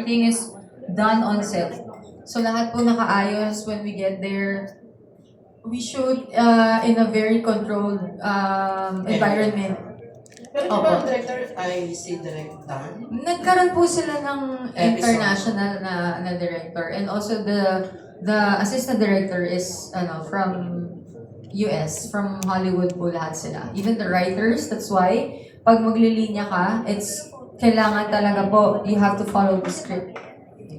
Everything is done on set. So lahat po nakaayos when we get there. We shoot in a very controlled environment. Pero di ba ang director ay si Direk Dan? Nagkaroon po sila ng international na director, and also the assistant director is from US, from Hollywood po lahat sila. Even the writers, that's why pag maglilinya ka, kailangan talaga po, you have to follow the script.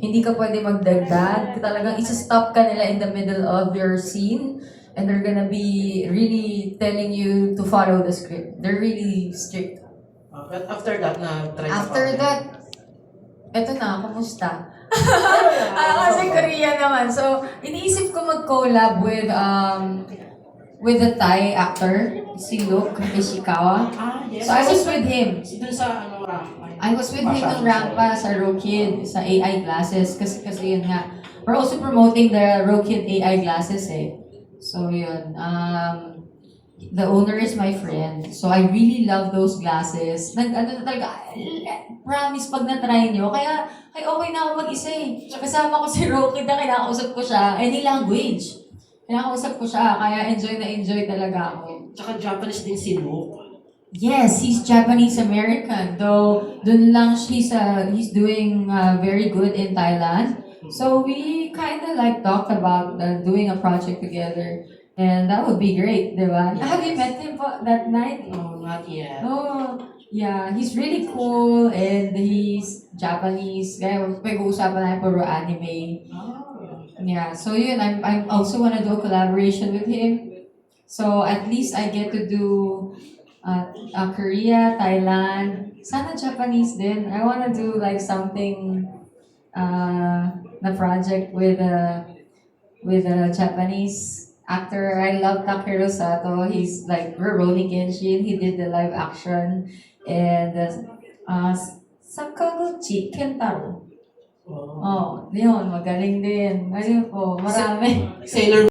Hindi ka pwede magdagdag. Talagang isa-stop ka nila in the middle of your scene, and they're gonna be really telling you to follow the script. They're really strict. But after that, na-try After that, eto na, kumusta? Kasi Korea naman. So, iniisip ko mag-collab with a Thai actor, si Luke Ishikawa. Yes. So, I was with him. Doon sa Rampa. I was with him ng Rampa sa Rokid, sa AI glasses. Kasi yun nga, we're also promoting the Rokid AI glasses eh. So yun, the owner is my friend. So I really love those glasses. Promise pag na-try nyo. Kaya, okay na ako mag-isa eh. Kasama ko si Rokid na kinakausap ko siya. Any language. Kinakausap ko siya. Kaya enjoy talaga ako. Tsaka Japanese din si Luke. Yes, he's Japanese-American. Though, dun lang he's doing very good in Thailand. So we kind of talked about doing a project together. And that would be great, di ba? Yes. Have you met him that night? No, not yet. Oh, yeah. He's really cool and he's Japanese. Kaya pag-uusapan namin puro anime. Yeah, so yun, I also wanna do a collaboration with him. So at least I get to do Korea, Thailand, sana Japanese din. I wanna do something na project with a Japanese actor. I love Takeru Sato. He's Rurouni Kenshin. He did the live action. And Sakaguchi Kentaro. Oh, yun, magaling din. Ayun po, marami. Sailor